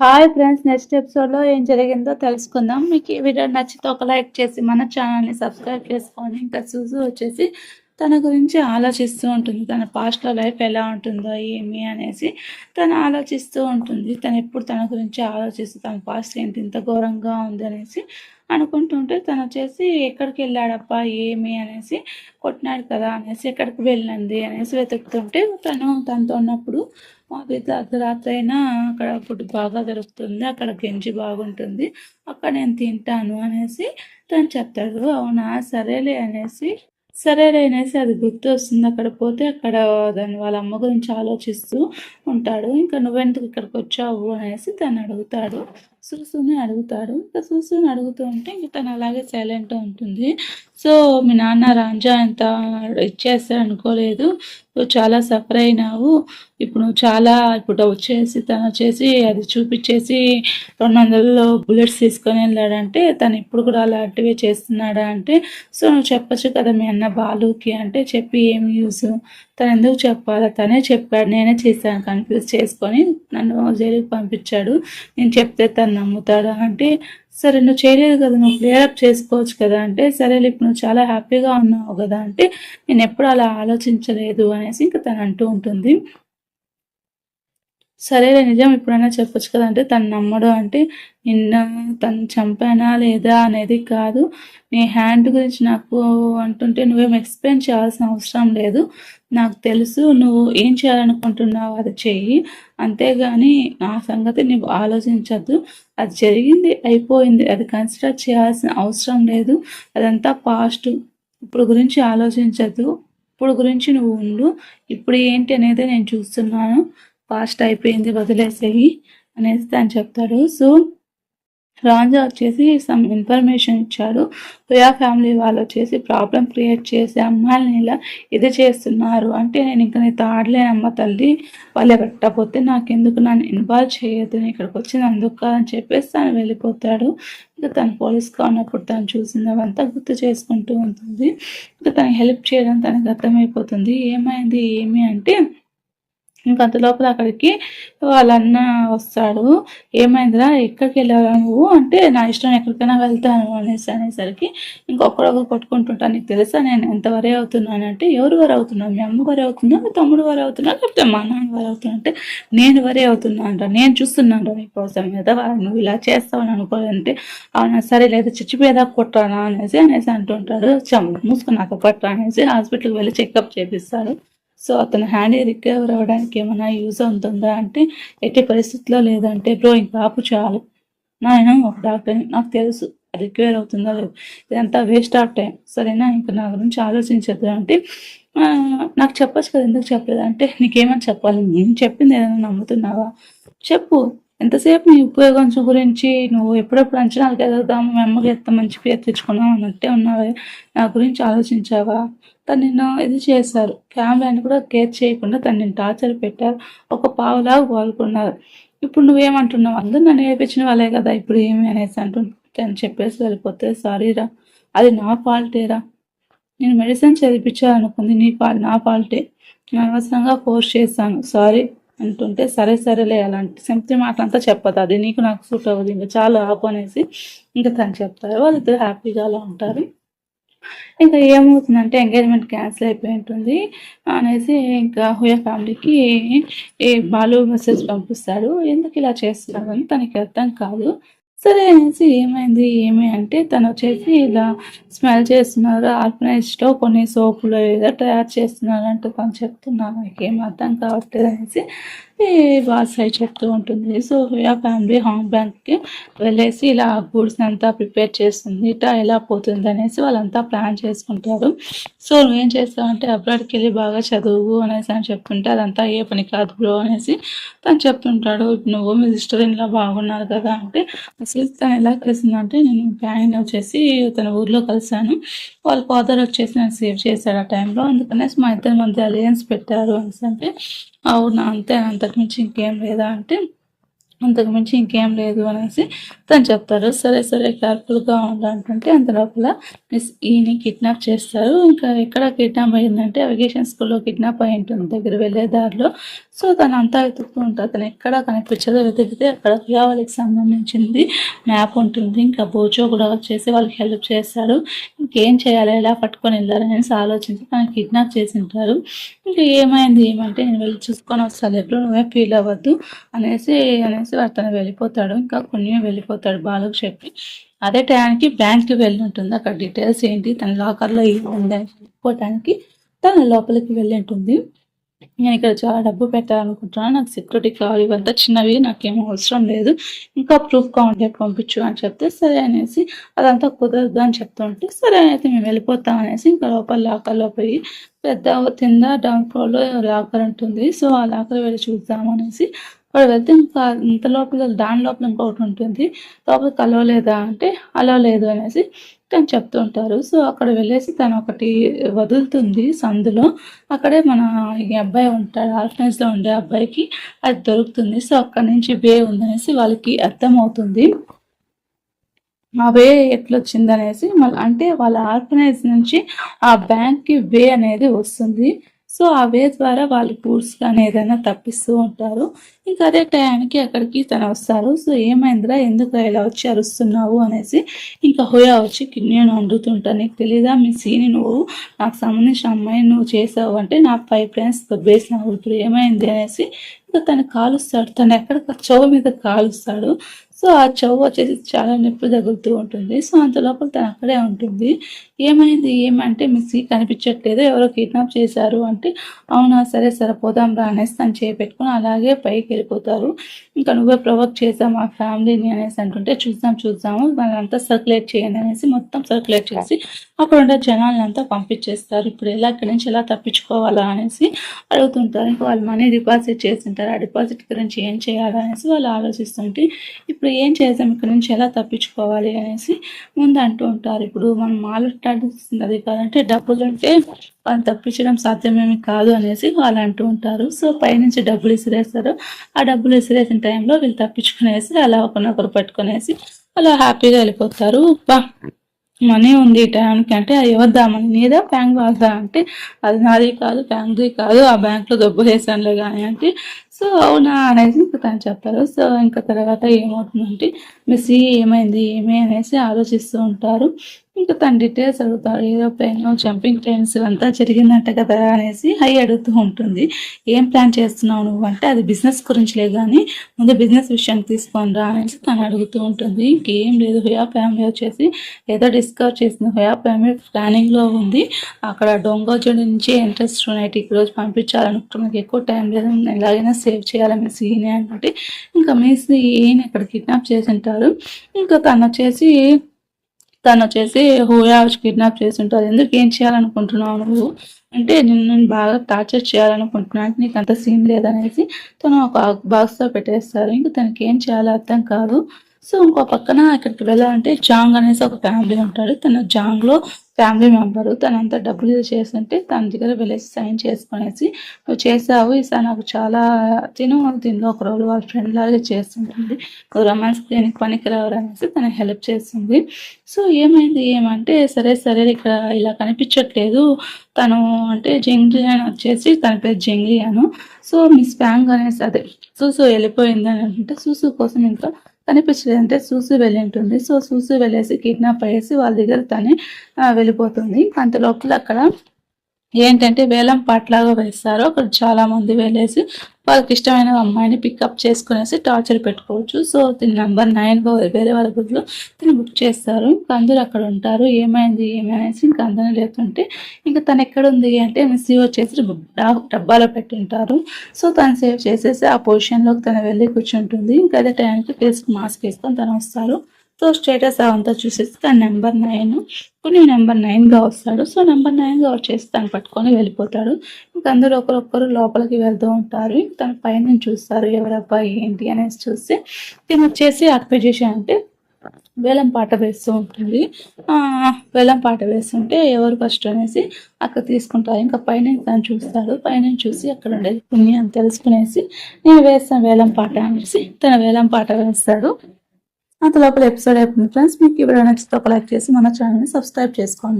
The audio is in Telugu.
హాయ్ ఫ్రెండ్స్, నెక్స్ట్ ఎపిసోడ్లో ఏం జరిగిందో తెలుసుకుందాం. మీకు ఈ వీడియో నచ్చితే ఒక లైక్ చేసి మన ఛానల్ని సబ్స్క్రైబ్ చేసుకొని, ఇంకా చూసి వచ్చేసి తన గురించి ఆలోచిస్తూ ఉంటుంది. తన పాస్ట్లో లైఫ్ ఎలా ఉంటుందో ఏమి అనేసి తను ఆలోచిస్తూ ఉంటుంది. తను ఎప్పుడు తన గురించి ఆలోచిస్తూ తన పాస్ట్ ఏంటి ఇంత ఘోరంగా ఉంది అనేసి అనుకుంటుంటే తను వచ్చేసి ఎక్కడికి వెళ్ళాడప్పా ఏమి అనేసి, కొట్టినాడు కదా అనేసి ఎక్కడికి వెళ్ళింది అనేసి వెతుకుతుంటే తనతో ఉన్నప్పుడు మాకు అర్ధరాత్రి అయినా అక్కడ ఫుడ్ బాగా దొరుకుతుంది, అక్కడ గంజి బాగుంటుంది, అక్కడ నేను తింటాను అనేసి తను చెప్తాడు. అవునా సరేలే అనేసి అది గుర్తు వస్తుంది. అక్కడ పోతే అక్కడ దాని వాళ్ళ అమ్మ గురించి ఆలోచిస్తూ ఉంటాడు. ఇంకా నువ్వెందుకు ఇక్కడికి వచ్చావు అనేసి తను అడుగుతాడు. చూసుని అడుగుతాడు. ఇంకా చూసుని అడుగుతూ ఉంటే ఇంక తను అలాగే సైలెంట్గా ఉంటుంది. సో మీ నాన్న రాంజా ఎంత ఇచ్చేస్తాడు అనుకోలేదు, నువ్వు చాలా సఫర్ అయినావు, ఇప్పుడు తను వచ్చేసి అది చూపించేసి 200 బుల్లెట్స్ తీసుకొని వెళ్ళాడంటే తను ఇప్పుడు కూడా అలాంటివి చేస్తున్నాడా అంటే, సో నువ్వు చెప్పచ్చు కదా మీ అన్న బాలుకి అంటే, చెప్పి ఏమి యూస్, తను ఎందుకు చెప్పాలా, తనే చెప్పాడు, నేనే చేశాను కన్ఫ్యూజ్ చేసుకొని నన్ను జైలుకి పంపించాడు, నేను చెప్తే తను నమ్ముతాడా అంటే, సరే నువ్వు చేయలేదు కదా, నువ్వు క్లియరప్ చేసుకోవచ్చు కదా అంటే, సరే ఇప్పుడు నువ్వు చాలా హ్యాపీగా ఉన్నావు కదా అంటే, నేను ఎప్పుడు అలా ఆలోచించలేదు అనేసి ఇంకా తను అంటూ ఉంటుంది. సరేలే నిజం ఇప్పుడైనా చెప్పొచ్చు కదా అంటే, తను నమ్మడు అంటే, తను చంపానా లేదా అనేది కాదు, నీ హ్యాండ్ గురించి నాకు అంటుంటే నువ్వేం ఎక్స్ప్లెయిన్ చేయాల్సిన అవసరం లేదు, నాకు తెలుసు నువ్వు ఏం చేయాలనుకుంటున్నావు అది చెయ్యి, అంతేగాని నా సంగతి నువ్వు ఆలోచించద్దు, అది జరిగింది అయిపోయింది, అది కన్సిడర్ చేయాల్సిన అవసరం లేదు, అదంతా పాస్ట్, ఇప్పుడు గురించి ఆలోచించద్దు, ఇప్పుడు గురించి నువ్వు ఉండు, ఇప్పుడు ఏంటి అనేది నేను చూస్తున్నాను, పాస్ట్ అయిపోయింది వదిలేసేయి అనేసి తను చెప్తాడు. సో రాంజా వచ్చేసి సమ్ ఇన్ఫర్మేషన్ ఇచ్చాడు. రియా ఫ్యామిలీ వాళ్ళు వచ్చేసి ప్రాబ్లం క్రియేట్ చేసి అమ్మాయిని ఇలా ఇది చేస్తున్నారు అంటే, నేను ఇంకా నీతో ఆడలేనమ్మ తల్లి, వాళ్ళు పెట్టకపోతే నాకెందుకు, నన్ను ఇన్వాల్వ్ చేయొద్దు, నేను ఇక్కడికి వచ్చింది అందుకు అని చెప్పేసి తను వెళ్ళిపోతాడు. ఇంకా తను పోలీస్గా ఉన్నప్పుడు తను చూసినవంతా గుర్తు చేసుకుంటూ ఉంటుంది. ఇంకా తనకి హెల్ప్ చేయడం తనకు అర్థమైపోతుంది. ఏమైంది ఏమి అంటే, ఇంకంత లోపల అక్కడికి వాళ్ళన్న వస్తాడు. ఏమైందిరా ఎక్కడికి వెళ్ళావు నువ్వు అంటే, నా ఇష్టం ఎక్కడికైనా వెళ్తాను అనేసరికి ఇంకొకరొకరు కొట్టుకుంటుంటాను, నీకు తెలుసా నేను ఎంత వరే అవుతున్నాను అంటే, ఎవరు వరే అవుతున్నావు, మీ అమ్మ వరే అవుతున్నా, మీ తమ్ముడు వరే అవుతున్నా, లేకపోతే మా నాన్న వరే అవుతున్నా అంటే, నేను వరే అవుతున్నా అంట, నేను చూస్తున్నాను నీకోసం మీద నువ్వు ఇలా చేస్తావని అనుకోవాలంటే, అవునా సరే లేదా చచ్చిపోయేదా కొట్టానా అనేసి అంటుంటాడు. మూసుకుని నాతో పట్టా అనేసి హాస్పిటల్కి వెళ్ళి చెకప్ చేపిస్తాడు. సో అతను హ్యాండ్ రికవర్ అవ్వడానికి ఏమైనా యూజ్ అవుతుందా అంటే, ఎట్టి పరిస్థితిలో లేదంటే, బ్రో ఇంకా ఆపు చాలు, నేను ఒక డాక్టర్ని, నాకు తెలుసు రికవర్ అవుతుందా లేదు, ఇదంతా వేస్ట్ ఆఫ్ టైం, సరేనా ఇంకా నా గురించి ఆలోచించద్దు అంటే, నాకు చెప్పచ్చు కదా ఎందుకు చెప్పలేదు అంటే, నీకేమని చెప్పాలి, నేను చెప్పింది ఏదైనా నమ్ముతున్నావా చెప్పు, ఎంతసేపు నీ ఉపయోగం గురించి నువ్వు ఎప్పుడెప్పుడు అంచనాలు ఎదుగుదాము, మీ అమ్మకి ఎంత మంచి పేరు తెచ్చుకున్నావు అన్నట్టే ఉన్నావే, నా గురించి ఆలోచించావా, తను నిన్ను ఇది చేశారు, ఫ్యామిలీని కూడా కేర్ చేయకుండా తను నేను టార్చర్ పెట్టారు, ఒక పావులాగా పాల్గొన్నారు, ఇప్పుడు నువ్వేమంటున్నావు, అందరూ నన్ను నేర్పించిన వాళ్ళే కదా ఇప్పుడు ఏమి అనేసి అంటుంటే చెప్పేసి వెళ్ళిపోతే, సారీరా అది నా ఫాల్టేరా, నేను మెడిసిన్ చదివించాలనుకుంది నా ఫాల్టే, నేను అనవసరంగా ఫోర్స్ చేశాను, సారీ అంటుంటే, సరేలే అలాంటి సింపుల్ మాటలంతా చెప్పదు, అది నీకు నాకు సూట్ అవ్వదు, ఇంకా చాలా ఆపు అనేసి ఇంకా తను చెప్తారు. వాళ్ళిద్దరు హ్యాపీగా అలా ఉంటారు. ఇంకా ఏమవుతుందంటే ఎంగేజ్మెంట్ క్యాన్సిల్ అయిపోయి ఉంటుంది అనేసి ఇంకా హుయా ఫ్యామిలీకి బాలు మెసేజ్ పంపిస్తాడు. ఎందుకు ఇలా చేస్తున్నాడు అని తనకి అర్థం కాదు. సరే అనేసి ఏమైంది ఏమి అంటే, తను వచ్చేసి ఇలా స్మెల్ చేస్తున్నారు, ఆర్గనైజ్లో కొన్ని సోపులు ఏదో తయారు చేస్తున్నారు అంటే తను చెప్తున్నాను, నాకు ఏం అర్థం కావట్లేదు అనేసి బాస్ సైడ్ చెప్తూ ఉంటుంది. సో ఆ ఫ్యామిలీ హోమ్ బ్యాంక్కి వెళ్ళేసి ఇలా గూడ్స్ అంతా ప్రిపేర్ చేస్తుంది, ఇట్లా ఎలా పోతుంది అనేసి వాళ్ళంతా ప్లాన్ చేసుకుంటారు. సో నువ్వేం చేస్తావంటే అబ్రాడ్కి వెళ్ళి బాగా చదువు అనేసి అని చెప్తుంటే, అదంతా ఏ పని కాదు బ్రో అనేసి తను చెప్తుంటాడు. నువ్వు మీ సిస్టర్ ఇలా బాగున్నారు కదా అంటే, అసలు తను ఎలా కలిసిందంటే, నేను ప్లాన్ వచ్చేసి తన ఊర్లో కలిసాను, వాళ్ళ ఫాదర్ వచ్చేసి నన్ను సేవ్ చేశాడు ఆ టైంలో, అందుకనేసి మా ఇద్దరి మధ్య అలయన్స్ పెట్టారు అనేసి అంటే, అవునా అంతే అంతకుమించి ఇంకేం లేదా అంటే, అంతకుమించి ఇంకేం లేదు అనేసి తను చెప్తారు. సరే కేర్ఫుల్గా ఉండాలంటే అంత లోపల ఈయన కిడ్నాప్ చేస్తారు. ఇంకా ఎక్కడ కిడ్నాప్ అయిందంటే వెకేషన్ స్కూల్లో కిడ్నాప్ అయి ఉంటుంది దగ్గర వెళ్ళే దారిలో. సో తనంతా వెతుకుతూ ఉంటారు. తను ఎక్కడ కనిపించదో వెతికితే అక్కడ హుయావళికి సంబంధించింది మ్యాప్ ఉంటుంది. ఇంకా బోజో కూడా వచ్చేసి వాళ్ళకి హెల్ప్ చేస్తాడు. ఇంకేం చేయాలి, ఎలా పట్టుకొని వెళ్ళారనేసి ఆలోచించి తనని కిడ్నాప్ చేసి ఉంటారు. ఇంకా ఏమంటే నేను వెళ్ళి చూసుకొని వస్తాను, ఎప్పుడు నువ్వే ఫీల్ అవ్వద్దు అనేసి తను వెళ్ళిపోతాడు. ఇంకా కొన్ని వెళ్ళిపోతాడు బాలుకు చెప్పి. అదే టైంకి బ్యాంక్కి వెళ్ళి ఉంటుంది. అక్కడ డీటెయిల్స్ ఏంటి, తన లాకర్లో ఏముంది అని చెప్పుకోవటానికి తను లోపలికి వెళ్ళి ఉంటుంది. నేను ఇక్కడ చాలా డబ్బు పెట్టాలనుకుంటున్నాను, నాకు సెక్యూరిటీ కావాలి, ఇవంతా చిన్నవి, నాకేమో అవసరం లేదు, ఇంకా ప్రూఫ్ కావాలంటే పంపించు అని చెప్తే సరే అనేసి, అదంతా కుదరదు అని చెప్తుంటే సరే అయితే మేము వెళ్ళిపోతాం అనేసి ఇంకా లోపల లాకర్లో పోయి పెద్ద కింద డౌన్ ఫ్లోర్లో లాకర్ ఉంటుంది. సో ఆ లాకర్ వెళ్ళి చూద్దాం అనేసి అక్కడ వెళ్తే ఇంకా ఇంత లోపల దాని లోపల ఇంకొకటి ఉంటుంది. లోపలికి అలో లేదా అంటే అలో లేదు అనేసి తను చెప్తూ ఉంటారు. సో అక్కడ వెళ్ళేసి తను ఒకటి వదులుతుంది సందులో. అక్కడే మన ఈ అబ్బాయి ఉంటాడు, ఆర్ఫనైజ్లో ఉండే అబ్బాయికి అది దొరుకుతుంది. సో అక్కడి నుంచి వే ఉందనేసి వాళ్ళకి అర్థమవుతుంది. ఆ వే ఎట్లొచ్చిందనేసి మళ్ళీ అంటే వాళ్ళ ఆర్ఫనైజ్ నుంచి ఆ బ్యాంక్కి వే అనేది వస్తుంది. సో ఆ వే ద్వారా వాళ్ళు ఫుడ్స్ కానీ ఏదైనా తప్పిస్తూ ఉంటారు. ఇంకా అదే టైంకి అక్కడికి తను వస్తారు. సో ఏమైందిరా, ఎందుకు ఇలా వచ్చి అరుస్తున్నావు అనేసి ఇంకా హోయా వచ్చి నేను వండుతుంటాను, నీకు తెలీదా మీ సీని, నువ్వు నాకు సంబంధించిన అమ్మాయిని నువ్వు చేసావు అంటే నా 5 ఫ్రెండ్స్ దొబ్బేసినావు, ఇప్పుడు ఏమైంది అనేసి ఇంకా తను కాలుస్తాడు. తను ఎక్కడ చెవు మీద కాలుస్తాడు. సో ఆ చెవు వచ్చేసి చాలా నొప్పి తగులుతూ ఉంటుంది. సో అంత లోపల తను అక్కడే ఉంటుంది. ఏమంటే మిక్సీ కనిపించట్లేదు, ఎవరో కిడ్నాప్ చేశారు అంటే అవునా సరే పోదాం రా అనేసి తను చేపెట్టుకుని అలాగే పైకి వెళ్ళిపోతారు. ఇంకా నువ్వే ప్రొవోక్ చేసావు మా ఫ్యామిలీని అనేసి అంటుంటే చూద్దాము వాళ్ళంతా సర్క్యులేట్ చేయండి అనేసి మొత్తం సర్క్యులేట్ చేసి అక్కడ ఉండే జనాలంతా పంపించేస్తారు. ఇప్పుడు ఇక్కడి నుంచి ఎలా తప్పించుకోవాలా అనేసి అడుగుతుంటారు. ఇంకా వాళ్ళు మనీ డిపాజిట్ చేస్తుంటారు. ఆ డిపాజిట్ గురించి ఏం చేయాలనేసి వాళ్ళు ఆలోచిస్తుంటే ఇప్పుడు ఏం చేద్దాం, ఇక్కడ నుంచి ఎలా తప్పించుకోవాలి అనేసి ముందు అంటూ ఉంటారు. ఇప్పుడు మనం మాట్లాడుతుంది అది కాదంటే డబ్బులు ఉంటే వాళ్ళని తప్పించడం సాధ్యమేమి కాదు అనేసి వాళ్ళు అంటూ ఉంటారు. సో పైనుంచి డబ్బులు ఇసిరేస్తారు. ఆ డబ్బులు ఇసిరేసిన టైంలో వీళ్ళు తప్పించుకునేసి అలా ఒకరినొకరు పట్టుకునేసి అలా హ్యాపీగా వెళ్ళిపోతారు. మనీ ఉంది ఈ టైంకి అంటే అది ఇవ్వద్దా, మనీ నీదా బ్యాంక్ వాళ్ళదా అంటే అది నాది కాదు బ్యాంక్ది కాదు, ఆ బ్యాంక్లో డబ్బులు వేసానులే కానీ అంటే సో అవునా అనేసి ఇంకా తను చెప్తారు. సో ఇంకా తర్వాత ఏమవుతుందంటే మిస్ ఏమైంది అనేసి ఆలోచిస్తూ ఉంటారు. ఇంకా తన డీటెయిల్స్ అడుగుతారు. ఏదో పెయిన్ జంపింగ్ ట్రైన్స్ అంతా జరిగిందంట కదా అనేసి హై అడుగుతూ ఉంటుంది. ఏం ప్లాన్ చేస్తున్నావు నువ్వు అంటే అది బిజినెస్ గురించిలే కానీ ముందు బిజినెస్ విషయాన్ని తీసుకొని రా అనేసి తను అడుగుతూ ఉంటుంది. ఇంకేం లేదు, హుయా ఫ్యామిలీ వచ్చేసి ఏదో డిస్కవర్ చేసింది, హుయా ఫ్యామిలీ ప్లానింగ్లో ఉంది, అక్కడ డొంగోజు నుంచి ఇంట్రెస్ట్ యునైట్ ఈరోజు పంపించాలనుకుంటున్నాను, ఎక్కువ టైం లేదు, ఎలాగైనా సేవ్ చేయాలని సీనే అంటే ఇంకా మీస్ ఈయన ఇక్కడ కిడ్నాప్ చేసి ఉంటారు. ఇంకా తను వచ్చేసి హోయా కిడ్నాప్ చేసి ఉంటారు. ఎందుకు ఏం చేయాలనుకుంటున్నావు నువ్వు అంటే నిన్ను బాగా టార్చర్ చేయాలనుకుంటున్నాను, నీకు అంత సీన్ లేదనేసి తను ఒక బాక్స్లో పెట్టేస్తారు. ఇంకా తనకి ఏం చేయాలో అర్థం కాదు. సో ఇంకో పక్కన ఇక్కడికి వెళ్ళాలంటే జాంగ్ అనేసి ఒక ఫ్యామిలీ ఉంటాడు. తన జాంగ్లో ఫ్యామిలీ మెంబరు తనంతా డబ్బులు చేస్తుంటే తన దగ్గర వెళ్ళేసి సైన్ చేసుకునేసి నువ్వు చేసావు ఈసారి నాకు చాలా దీనిలో ఒక రోజు వాళ్ళ ఫ్రెండ్ లాగా చేస్తుంటుంది, రొమాన్స్ దేనికి పనికిరావరు అనేసి తనకి హెల్ప్ చేస్తుంది. సో ఏమంటే సరే ఇక్కడ ఇలా కనిపించట్లేదు, తను అంటే జంగ్లీ అని వచ్చేసి తన పేరు జంగ్లీ అను. సో మిస్ ప్యాంగ్ అనేసి అదే సూసు వెళ్ళిపోయింది అని అంటే సూసు కోసం ఇంకా కనిపించలేదు అంటే సూసు వెళ్ళి ఉంటుంది. సో సూసు వెళ్ళేసి కిడ్నాప్ అయ్యేసి వాళ్ళ దగ్గర తనే వెళ్ళిపోతుంది. అంత లోపల అక్కడ ఏంటంటే వేలం పాటలాగా వేస్తారు. అక్కడ చాలా మంది వెళ్ళేసి వాళ్ళకి ఇష్టమైన అమ్మాయిని పికప్ చేసుకునేసి టార్చర్ పెట్టుకోవచ్చు. సో దీని నెంబర్ 9 వేరే వాళ్ళ బుక్లో దీన్ని బుక్ చేస్తారు. ఇంకా అందరూ అక్కడ ఉంటారు. ఏమైంది అనేసి ఇంకా అందరూ లేకుంటే ఇంకా తను ఎక్కడ ఉంది అంటే సేవ్ వచ్చేసి డబ్బాలో పెట్టింటారు. సో తను సేవ్ చేసేసి ఆ పొజిషన్లోకి తను వెళ్ళి కూర్చుంటుంది. ఇంకా అదే టైంకి ఫేస్కి మాస్క్ వేసుకొని తను వస్తారు. సో స్టేటస్ అవంతా చూసేసి తను నెంబర్ 9 కొన్ని నెంబర్ 9గా వస్తాడు. సో నెంబర్ 9గా వచ్చేసి తను పట్టుకొని వెళ్ళిపోతాడు. ఇంకా అందరూ ఒకరొకరు లోపలికి వెళ్తూ ఉంటారు. తన పైన చూస్తారు ఎవరబ్బాయి ఏంటి అనేసి చూస్తే తను వచ్చేసి అక్విజిషన్ అంటే వేలం పాట వేస్తూ ఉంటుంది. వేలం పాట వేస్తుంటే ఎవరు ఫస్ట్ అనేసి అక్కడ తీసుకుంటారు. ఇంకా పైన తను చూస్తాడు. పైన చూసి అక్కడ ఉండేది పుణ్యం తెలుసుకునేసి నేను వేస్తాను వేలం పాట అనేసి తన వేలం పాట వేస్తాడు. అంత లోపల ఎపిసోడ్ అయిపోయింది ఫ్రెండ్స్. మీకు ఈ వీడియో నచ్చితే ఒక లైక్ చేసి మన ఛానల్ని సబ్స్క్రైబ్ చేసుకోండి.